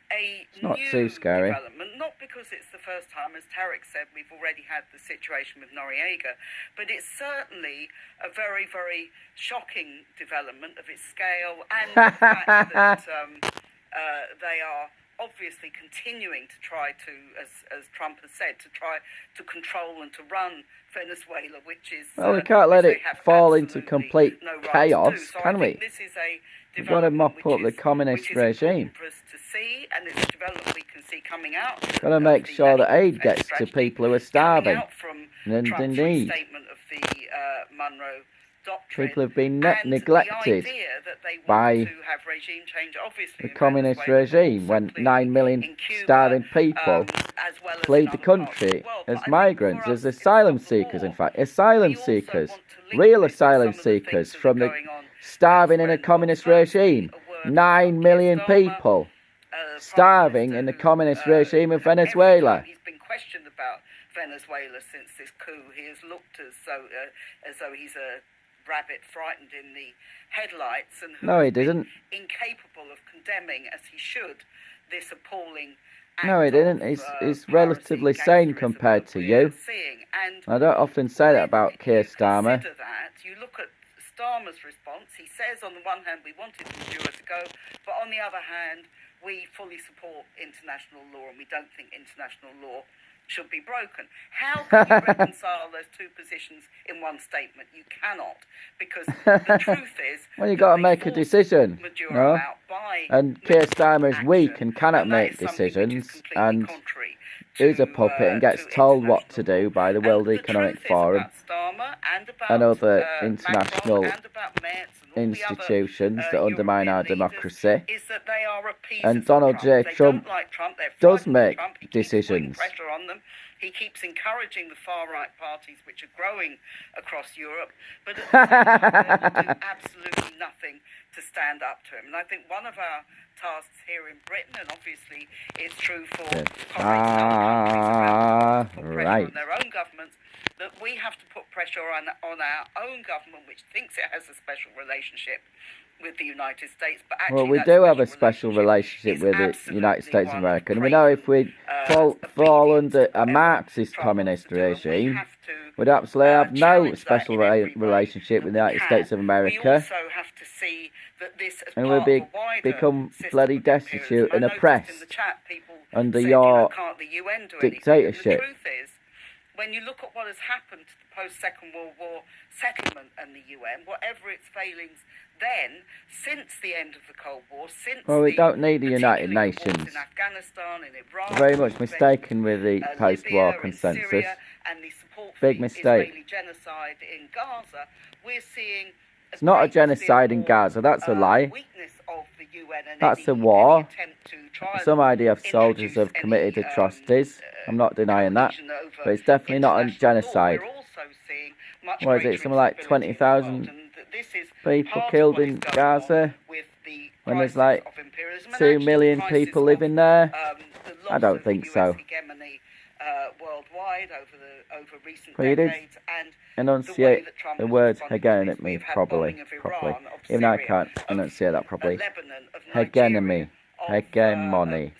a not new too scary. development, not because it's the first time, as Tarek said, we've already had the situation with Noriega, but it's certainly a very, very shocking development of its scale, and the fact that they are obviously continuing to try to, as Trump has said, to try to control and to run Venezuela, which is... Well, we can't let it fall into complete chaos, so can we? This is a We've got to mop up the communist regime. For us to see, and it's a development we can see coming out. Got to make sure that aid gets to people who are starving and in need. Statement of the Monroe Doctrine, People have been and neglected the idea that they want by to have regime change, obviously, the communist regime, when 9 million starving people fleed the country as migrants, as asylum seekers, in fact. Asylum seekers, real asylum seekers from the starving in a communist regime. 9 million people starving in the communist regime of Venezuela. He's been questioned about Venezuela since this coup. He has looked as though he's a rabbit frightened in the headlights, and no, he didn't. Incapable of condemning, as he should, this appalling act. No, he didn't. He's relatively sane compared to you. I don't often say that about Keir Starmer. You look at Starmer's response. He says, on the one hand, we wanted Maduro to go, but on the other hand, we fully support international law, and we don't think international law should be broken. How can you reconcile those two positions in one statement? You cannot, because the truth is... Well, you've got to make a decision, no? And Keir Starmer is weak and cannot make decisions, and is a puppet and gets told what to do by the World Economic Forum and other international institutions that undermine our democracy. And Donald J. Trump does make decisions. He keeps encouraging the far-right parties, which are growing across Europe, but at the same time, they will do absolutely nothing to stand up to him. And I think one of our tasks here in Britain, and obviously it's true for colleagues in other countries around the world, put pressure on their own governments, that we have to put pressure on our own government, which thinks it has a special relationship with the United States, but actually, well, we do have a special relationship with the United States of America, and we know if we fall under a Marxist communist regime, we'd absolutely have no special relationship with the United States of America, and we'd become bloody destitute and oppressed under your dictatorship. when you look at what has happened to the post-Second World War settlement and the UN, whatever its failings then, since the end of the Cold War, since we don't need the United Nations. In Afghanistan, in Iraq, very much mistaken with the post-war consensus. Syria, and the support big for mistake. Israeli genocide in Gaza, we're seeing it's not a genocide in Gaza, that's a lie. That's a war. Some IDF soldiers have committed atrocities. I'm not denying that. But it's definitely not a genocide. What is it, something like 20,000 people killed in Gaza? When there's like 2 million people living there? I don't think so. Well, you did enunciate the word hegemony properly. Even I can't enunciate that properly. Hegemony. Hegemony.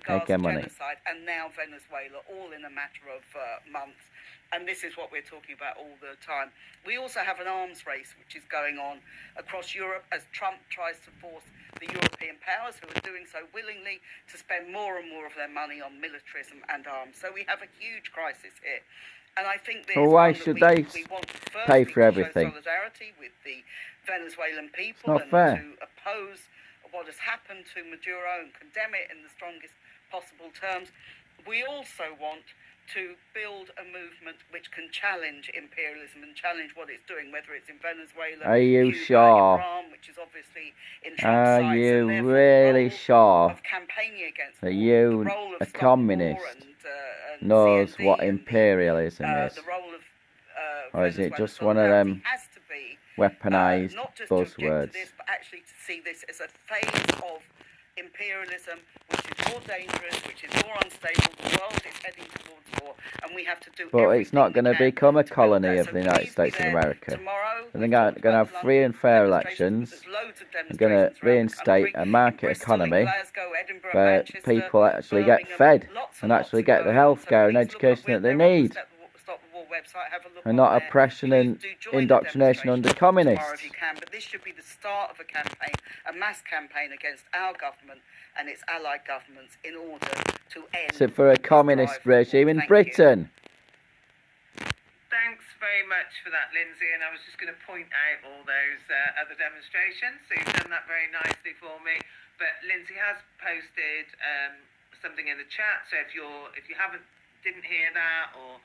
Hegemony. And now Venezuela, all in a matter of months. And this is what we're talking about all the time. We also have an arms race which is going on across Europe as Trump tries to force the European powers, who are doing so willingly, to spend more and more of their money on militarism and arms. So we have a huge crisis here. And I think this why should they pay for everything? Solidarity with the Venezuelan people, it's not and fair. to oppose what has happened to Maduro and condemn it in the strongest possible terms. We also want to build a movement which can challenge imperialism and challenge what it's doing, whether it's in Venezuela, are you sure? Iran, which is obviously in Trump's are you really sure that you, a communist, knows what imperialism is? Or is it just one of them weaponised buzzwords? But actually to see this as a phase of imperialism which is more dangerous, which is more unstable. The world is heading towards war, and we have to do. But it's not going to become a colony of the United States of America. They're going to have free and fair elections. They're going to reinstate a market economy where people actually get fed and actually get the healthcare and education that they need, and not oppression and indoctrination under communists. But this should be the start of a campaign, a mass campaign against our government and its allied governments in order to end. So for a communist regime in Britain. Thanks very much for that, Lindsay. And I was just going to point out all those other demonstrations. So you've done that very nicely for me. But Lindsay has posted something in the chat. So if you didn't hear that or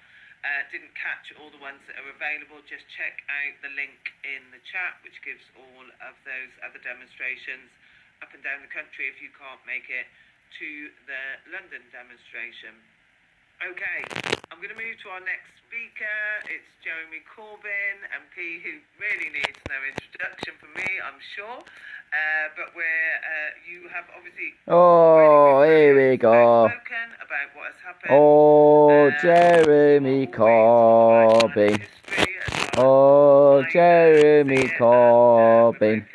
didn't catch all the ones that are available, just check out the link in the chat, which gives all of those other demonstrations up and down the country if you can't make it to the London demonstration. Okay, I'm going to move to our next speaker. It's Jeremy Corbyn, MP, who really needs no introduction from me, I'm sure. But you have obviously here we go. Spoken about what has happened. Jeremy Corbyn. Jeremy Corbyn.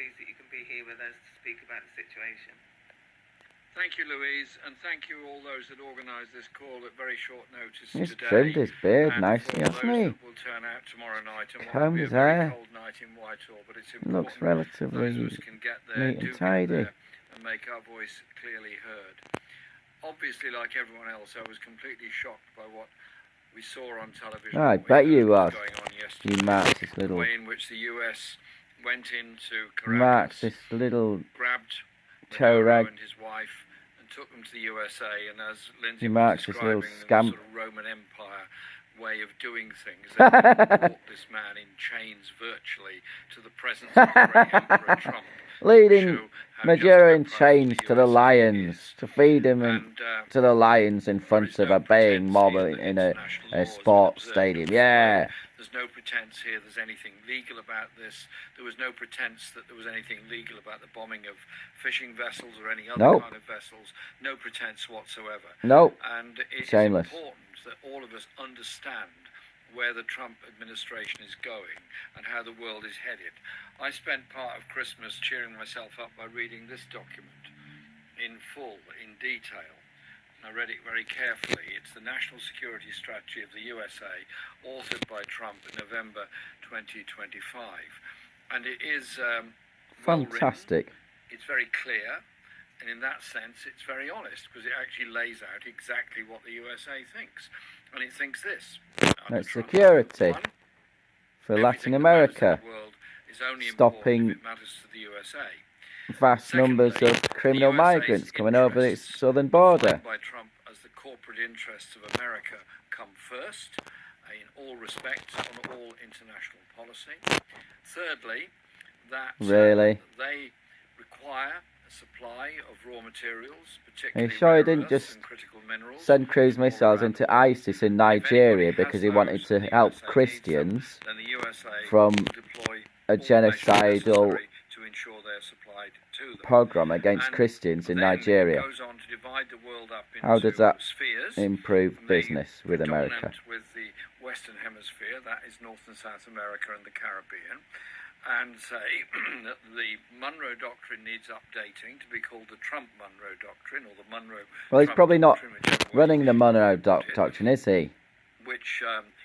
Thank you, Louise, and thank you all those that organised this call at very short notice He's today. trimmed his beard nicely, hasn't he? Will turn out tomorrow night and combed his hair. Cold night in Whitehall, but it's looks relatively neat and tidy. And make our voice clearly heard. Obviously, like everyone else, I was completely shocked by what we saw on television. I bet you was. You Marxist little. The way in which the US went into Marxist little. Grabbed Torag and his wife and took them to the USA, and as Lindsay was describing, little scamp. Sort of Roman Empire way of doing things, they brought this man in chains virtually to the presence of the great Emperor Trump, leading Maduro in chains to the lions, to feed him to the lions in front of a baying mob in a sports stadium. Yeah. There's no pretense here there's anything legal about this. There was no pretense that there was anything legal about the bombing of fishing vessels or any other kind of vessels. No pretense whatsoever. And it's important that all of us understand where the Trump administration is going and how the world is headed. I spent part of Christmas cheering myself up by reading this document in full, in detail. I read it very carefully. It's the National Security Strategy of the USA, authored by Trump in November 2025. And it is fantastic. It's very clear, and in that sense, it's very honest, because it actually lays out exactly what the USA thinks. And it thinks this, That's security for Latin America, stopping vast numbers of criminal migrants coming over its southern border. By Trump as the corporate interests of America come first in all respects on all international policy. Thirdly, that they require a supply of raw materials, particularly he didn't just send cruise missiles into ISIS in Nigeria because he wanted to help Christians from a genocidal pogrom against Christians in Nigeria. How does that improve business with America? With the Western Hemisphere, that is North and South America and the Caribbean, and say that the Monroe Doctrine needs updating to be called the Trump-Monroe Doctrine, or the Monroe. Well, he's probably not running the Monroe Doctrine, is he? Which,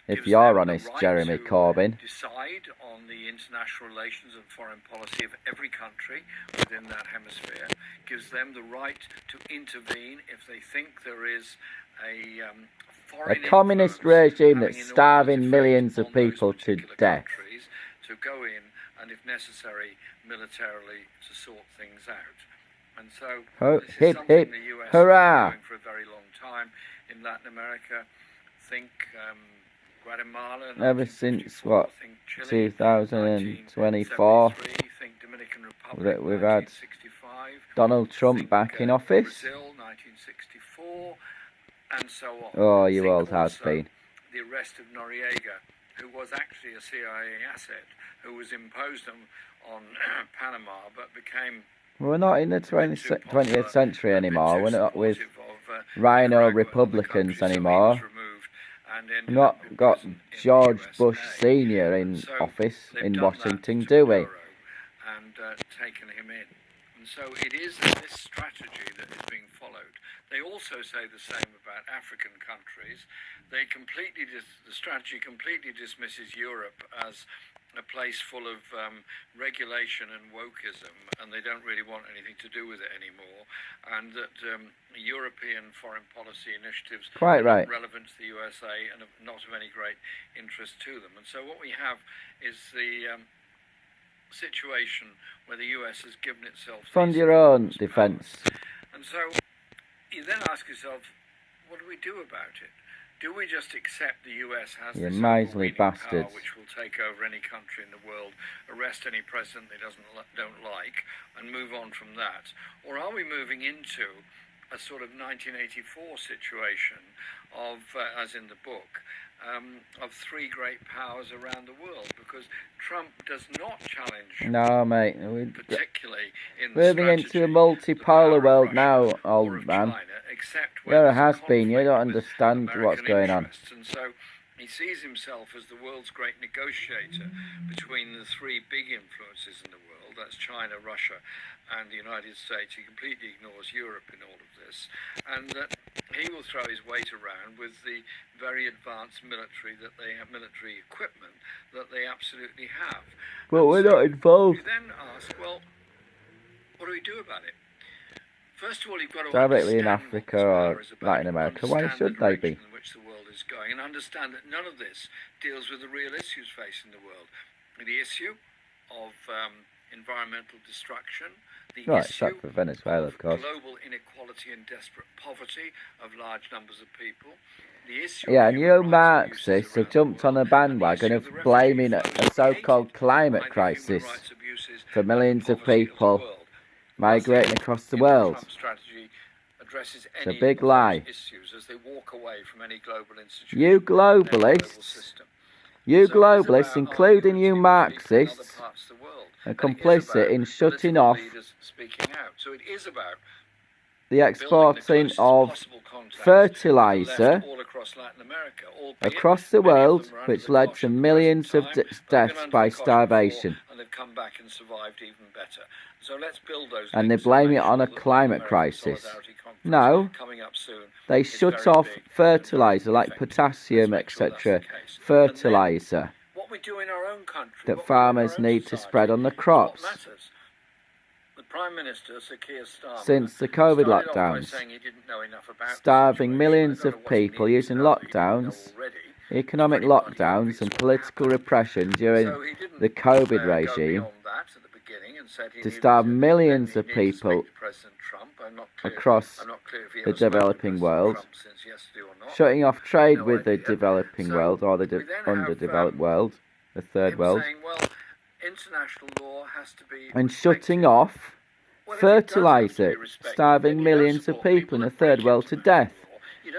if you're honest, Jeremy Corbyn. Decide on the international relations and foreign policy of every country within that hemisphere, gives them the right to intervene if they think there is a communist regime that's starving millions of people to death. To go in and, if necessary, militarily to sort things out. And so, this is something the US has been doing for a very long time in Latin America. Think Guatemala. Ever since, what, 2024, think Dominican Republic, we've had 1965, Donald Trump back in office. Brazil, 1964, and so on. Oh, you old has-been. The arrest of Noriega, who was actually a CIA asset, who was imposed on Panama, but became... We're not in the 20th century anymore. We're not with Rhino Republicans anymore. We've not got George Bush Sr. in office in Washington, do we? And taken him in. And so it is this strategy that is being followed. They also say the same about African countries. The strategy completely dismisses Europe as a place full of regulation and wokeism, and they don't really want anything to do with it anymore, and that European foreign policy initiatives are not relevant to the USA and not of any great interest to them. And so what we have is the situation where the US has given itself... Fund your own defence. And so you then ask yourself, what do we do about it? Do we just accept the US has this miserly power bastards which will take over any country in the world, arrest any president they don't like, and move on from that? Or are we moving into a sort of 1984 situation of, as in the book, of three great powers around the world? Because Trump does not challenge... No, mate. Particularly in moving into a multipolar world now, old man. There has been. You don't understand what's going on. And so he sees himself as the world's great negotiator between the three big influences in the world. That's China, Russia, and the United States. He completely ignores Europe in all of this. And that he will throw his weight around with the very advanced military equipment that they absolutely have. But we're not involved. You then ask, well, what do we do about it? First of all, you've got to directly in Africa or Latin America. Why should they be? In which the world is going, and understand that none of this deals with the real issues facing the world. The issue of environmental destruction, the issue except for Venezuela, of course. Global inequality and desperate poverty of large numbers of people. The issue and you Marxists have jumped on a bandwagon of blaming a so-called climate crisis for millions of people migrating across the world. It's a big lie. You globalists, including you Marxists, are complicit in shutting off the exporting of fertiliser across the world, which led to millions of deaths by starvation. And they blame it on a climate crisis. No, they shut off fertiliser like potassium, etc. fertiliser that farmers need to spread on the crops. Prime Minister, Sir Keir Starmer, since the COVID lockdowns, starving millions of people using lockdowns economic lockdowns and political repression during the COVID regime to starve millions of people across the developing world, shutting off trade with the developing world or the underdeveloped world, the third world, and shutting off fertilizer, starving millions of people in the third world to death.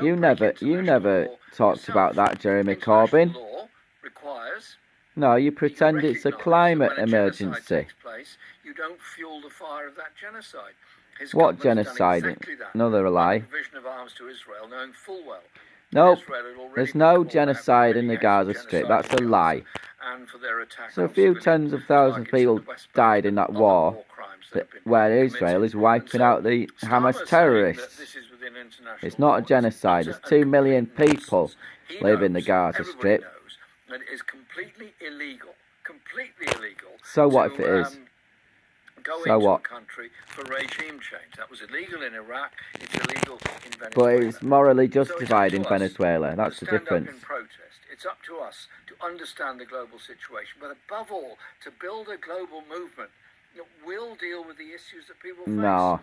You never talked about that, Jeremy Corbyn. No, you pretend it's a climate emergency. You don't fuel the fire of that genocide. What genocide? Exactly another lie. Provision of arms to Israel, knowing full well. Nope, there's no genocide in the Gaza Strip. That's a lie. So a few tens of thousands of people died in that war where Israel is wiping out the Hamas terrorists. It's not a genocide. There's 2 million people live in the Gaza Strip. It is completely illegal. So what if it is? So what? Country for regime change. That was illegal in Iraq. It's illegal in Venezuela. But it's morally justified in Venezuela. That's the difference. In protest. It's up to us to understand the global situation, but above all, to build a global movement that will deal with the issues that people face. No.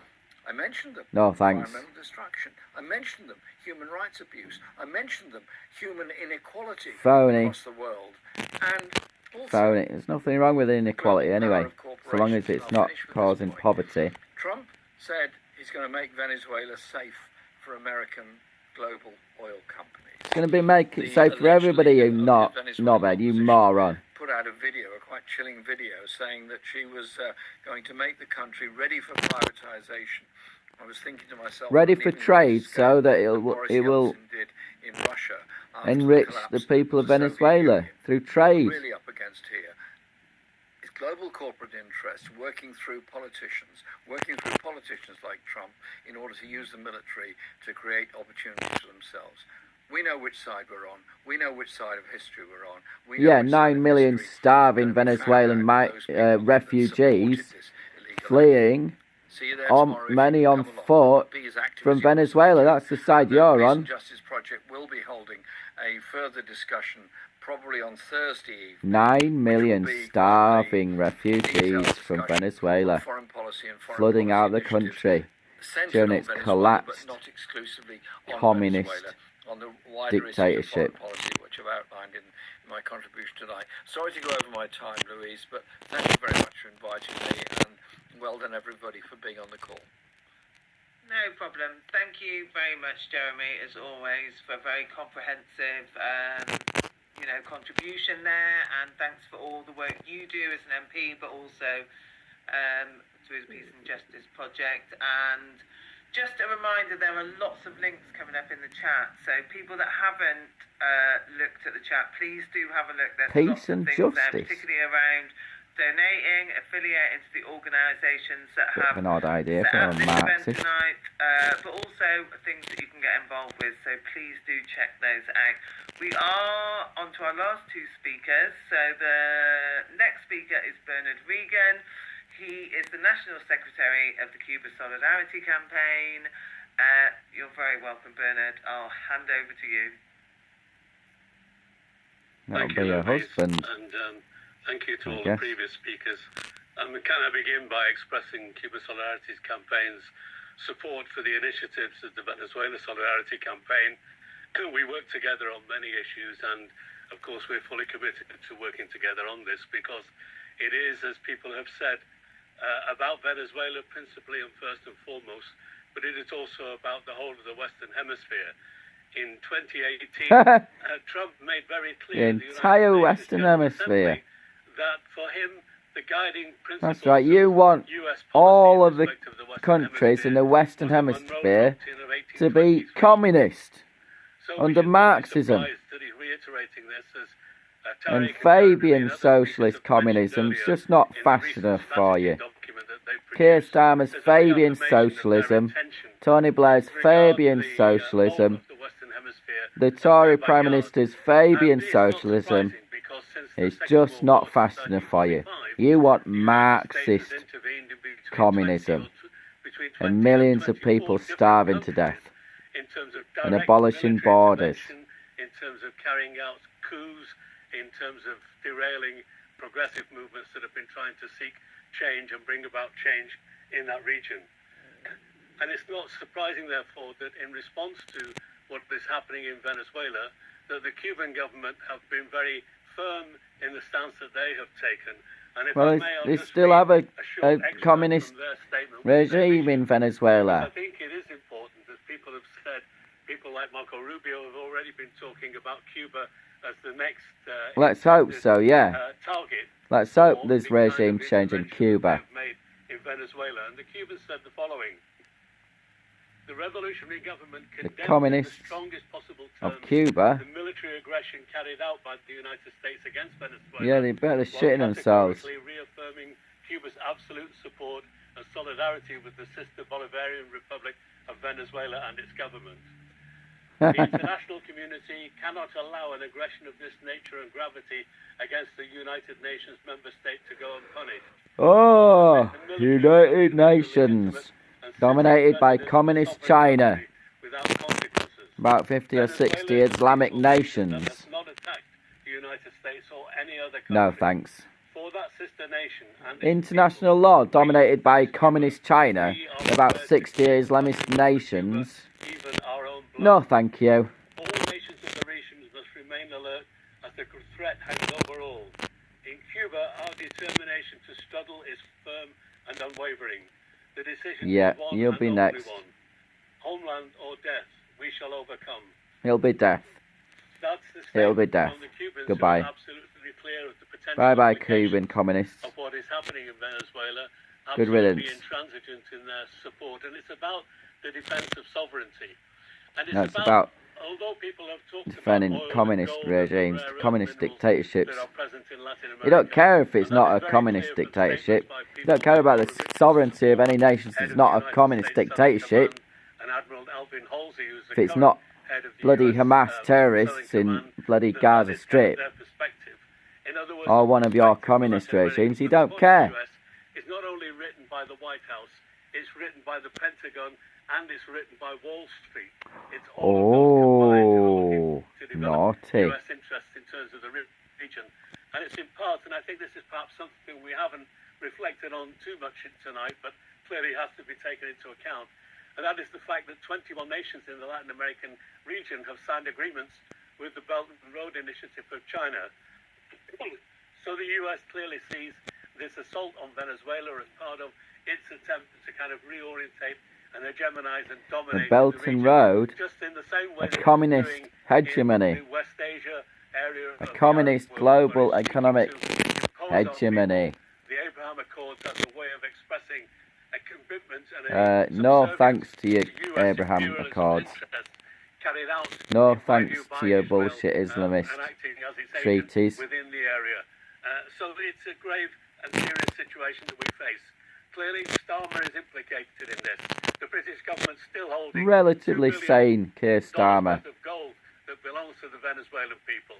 I mentioned them. No, thanks. Environmental destruction. I mentioned them. Human rights abuse. I mentioned them. Human inequality across the world. And phony. There's nothing wrong with inequality anyway, so long as it's not causing poverty. Trump said he's going to make Venezuela safe for American global oil companies. It's going to make it safe for everybody, you knobhead, you moron. Put out a video, a quite chilling video, saying that she was going to make the country ready for privatization. I was thinking to myself, ready for trade, so that it will enrich the people of Venezuela through trade. Really up against here is global corporate interests working through politicians like Trump in order to use the military to create opportunities for themselves. We know which side we're on. We know which side of history we're on. Yeah, 9 million starving Venezuelan refugees fleeing, many on foot from Venezuela. That's the side you're on. Justice Project will be holding a further discussion probably on Thursday evening. 9 million starving refugees from Venezuela flooding out the country during its collapsed communist dictatorship. Which I've outlined in my contribution tonight. Sorry to go over my time, Louise, but thank you very much for inviting me, and well done everybody for being on the call. No problem. Thank you very much, Jeremy, as always, for a very comprehensive contribution there, and thanks for all the work you do as an MP, but also through the Peace and Justice Project. And just a reminder, there are lots of links coming up in the chat, so people that haven't looked at the chat, please do have a look. There's Peace lots of and things Justice. there, particularly around donating, affiliating to the organisations that have an odd idea for a this Marxist. event tonight, but also things that you can get involved with, so please do check those out. We are on to our last two speakers. So the next speaker is Bernard Regan. He is the National Secretary of the Cuba Solidarity Campaign. You're very welcome, Bernard. I'll hand over to you. That'll be your husband. And thank you to all the previous speakers. Can I begin by expressing Cuba Solidarity's campaign's support for the initiatives of the Venezuela Solidarity Campaign. We work together on many issues, and of course we're fully committed to working together on this, because it is, as people have said, about Venezuela principally and first and foremost, but it is also about the whole of the Western Hemisphere. In 2018, Trump made very clear the entire Western Hemisphere that for him the guiding principle. That's right. You want all of the countries in the Western Hemisphere to be communist under Marxism. And Fabian socialist communism's just not fast enough for you. Keir Starmer's Fabian socialism, Tony Blair's Fabian socialism, the Tory Prime Minister's Fabian socialism is just not fast enough for you. You want Marxist communism and millions of people starving to death and abolishing borders. terms of carrying out coups, in terms of derailing progressive movements that have been trying to seek change and bring about change in that region. And it's not surprising, therefore, that in response to what is happening in Venezuela, that the Cuban government have been very firm in the stance that they have taken. And if I may, they still have a communist regime in Venezuela. I think it is important, as people have said, people like Marco Rubio have already been talking about Cuba as the next let's hope so, yeah. Target. Let's hope there's regime change in Cuba. Made in Venezuela. And the Cubans said the following: the revolutionary government condemned in the strongest possible terms of Cuba the military aggression carried out by the United States against Venezuela. Yeah, they better shitting themselves. Reaffirming Cuba's absolute support and solidarity with the sister Bolivarian Republic of Venezuela and its government. The international community cannot allow an aggression of this nature and gravity against the United Nations member state to go unpunished. Oh, United Nations, dominated by communist China, about 50 or 60 Islamic nations. No thanks. International law dominated by communist China, about 60 Islamist nations. No thank you. All nations of the region must remain alert as the threat hangs over all. In Cuba, our determination to struggle is firm and unwavering. The decision yeah, one you'll be next. One. Homeland or death, we shall overcome. It'll be death. It'll be death. Goodbye. Bye-bye, Cuban communists. Of what is happening in Venezuela, good riddance. Intransigent in their support, and it's about the defense of sovereignty. And it's no, it's about although people have talked defending about communist regimes, communist dictatorships. America, you don't care if it's not a communist dictatorship. You don't care about the sovereignty of any nation if it's not a communist dictatorship. If it's not bloody Hamas terrorists in bloody Gaza Strip or one of your communist regimes, you don't care. It's not only written by the White House, it's written by the Pentagon, and it's written by Wall Street. It's all naughty. US interests in terms of the region. And it's in part, and I think this is perhaps something we haven't reflected on too much tonight, but clearly has to be taken into account. And that is the fact that 21 nations in the Latin American region have signed agreements with the Belt and Road Initiative of China. So the US clearly sees this assault on Venezuela as part of its attempt to kind of reorientate and hegemonize and dominate the Belt and Road, just in the same way a communist hegemony, in the West Asia area a communist global economic hegemony. The Abraham Accords as a way of expressing a commitment and no thanks to your Abraham Accords. No thanks to your bullshit Islamist treaties. Within the area. So it's a grave and serious situation that we face. Clearly, Starmer is implicated in this. The British government still holding relatively sane Keir Starmer of gold that belongs to the Venezuelan people.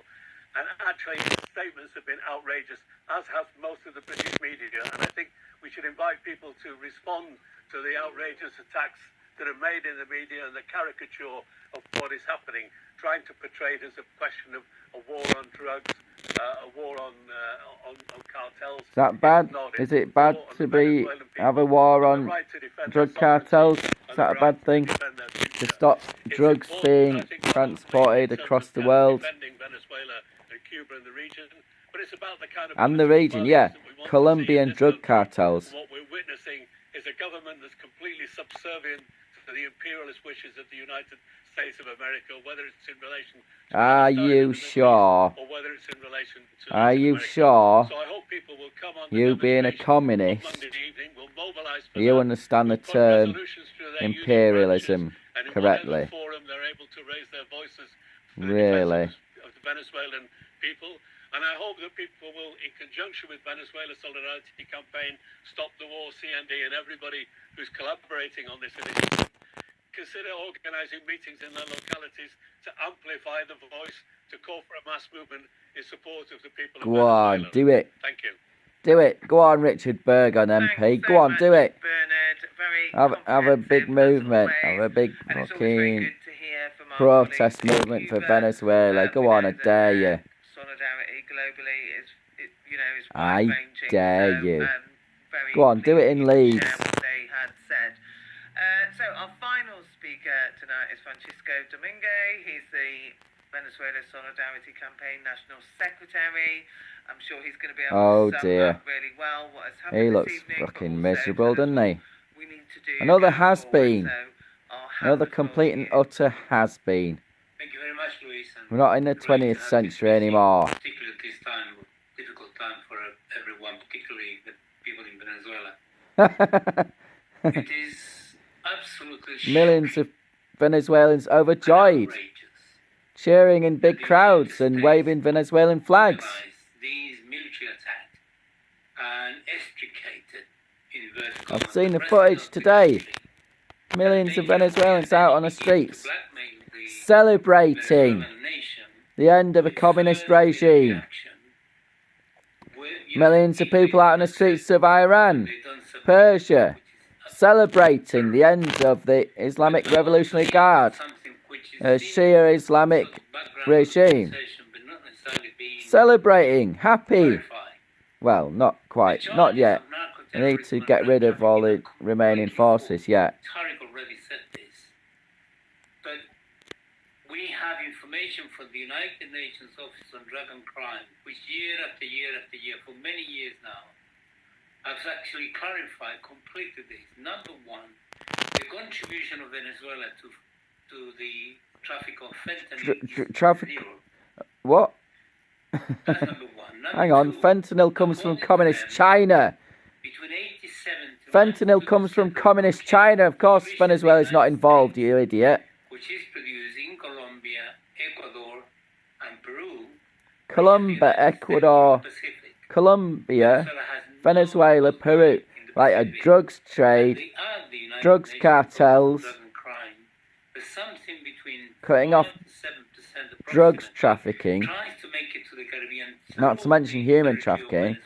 And actually, his statements have been outrageous, as have most of the British media. And I think we should invite people to respond to the outrageous attacks that are made in the media and the caricature of what is happening, trying to portray it as a question of a war on drugs, a war on cartels. Is that bad? Is it bad to have a war on drug cartels? Is that a bad thing? To stop drugs being transported across the world? And the region, yeah. Colombian drug cartels. What we're witnessing is a government that's completely subservient to the imperialist wishes of the United States of America, whether it's in relation to are you sure? Or whether it's in relation to are you sure? So I hope people will come on you being a communist, you understand the term imperialism correctly. They're able to raise their voices really? Of the Venezuelan people. And I hope that people will, in conjunction with Venezuela Solidarity Campaign, Stop the War, CND, and everybody who's collaborating on this initiative, consider organising meetings in their localities to amplify the voice, to call for a mass movement in support of the people of Venezuela. Go on, do it. Thank you. Do it. Go on, Richard Burgon, MP. Go on, do it. Bernard. Have a big movement. Have a big and fucking... protest movement for Venezuela. Go on, I dare you. Solidarity globally is I dare you. Go on, do it in Leeds. What they had said. So our final speaker tonight is Francisco Domingue. He's the Venezuela Solidarity Campaign National Secretary. I'm sure he's going to be able to sum up really well what has happened. He looks fucking miserable, doesn't he? Another has-been. Another complete and utter has-been. Thank you very much, Luis. We're not in the 20th century anymore. Particularly at this time, difficult time for everyone, particularly the people in Venezuela. It is absolutely millions of Venezuelans overjoyed, cheering in big crowds and waving Venezuelan flags. These military attacks and extricated I've seen the footage today. Millions of Venezuelans out on the streets celebrating the end of a communist regime. Millions of people out on the streets of Iran, Persia, celebrating the end of the Islamic Revolutionary Guard, a Shia Islamic regime. Celebrating, happy. Well, not quite, not yet. They need to get rid of all the remaining forces yet. Tariq already said this, but we have information from the United Nations Office on Drug and Crime, which year after year after year, for many years now, has actually clarified completely this. Number one, the contribution of Venezuela to the traffic of fentanyl. Traffic? What? That's number one. Hang on, fentanyl comes from communist China. Fentanyl comes from communist China. Of course, Venezuela is not involved, you idiot. Which is produced in Colombia, Ecuador, and Peru. Colombia, Venezuela, Peru. Like a drugs trade, drugs cartels, cutting off drugs trafficking, not to mention human trafficking,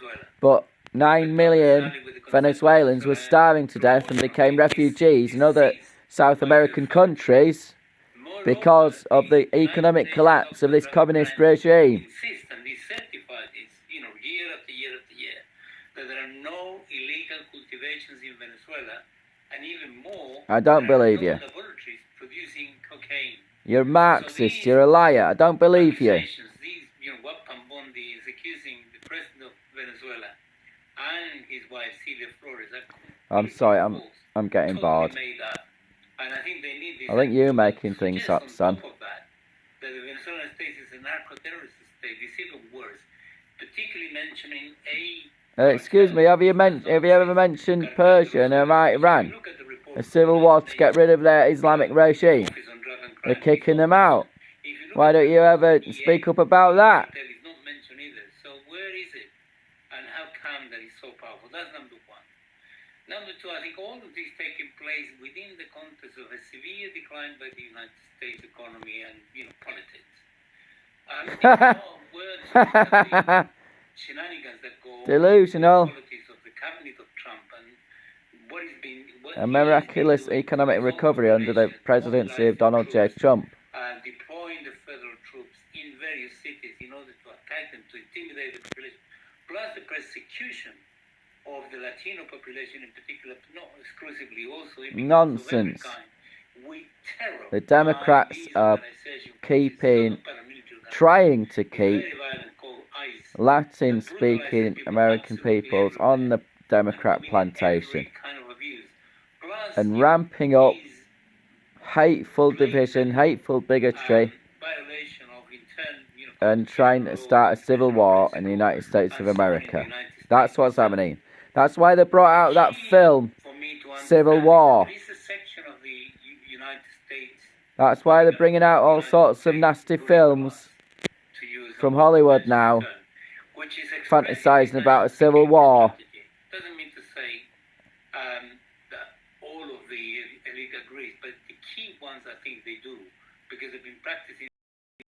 but 9 million Venezuelans were starving to death and became refugees in other South American countries because of the economic collapse of this communist regime. Year after year after year, that there are no illegal cultivations in Venezuela, and even more, I don't believe you. Laboratories producing cocaine. You're a Marxist. You're a liar. I don't believe you. What Pambondi is accusing the president of Venezuela and his wife Celia Flores. I'm sorry. I'm getting bored. And I think they need this. I think you're making things up, son. That the Venezuelan state is a narco-terrorist state. It's even worse. Particularly mentioning excuse me, have you ever mentioned Persia and Iran? A civil war to get rid of their Islamic regime. They're kicking them out. Why don't you ever speak up about that? That is not mentioned either. So where is it? And how come that is so powerful? That's number one. Number two, I think all of this taking place within the context of a severe decline by the United States economy and politics. Delusional. A miraculous economic recovery under the presidency of Donald J. Trump. Deploying the federal troops in various cities in order to attack them, to intimidate the population, plus the persecution of the Latino population in particular, not exclusively, also nonsense. The Democrats are trying to keep Latin-speaking American peoples on the Democrat plantation and ramping up hateful division, hateful bigotry, and trying to start a civil war in the United States of America. That's what's happening. That's why they brought out that film, Civil War. That's why they're bringing out all sorts of nasty films from Hollywood now, fantasizing about a civil war. Doesn't mean to say that all of the elite agrees, but the key ones I think they do, because they've been practicing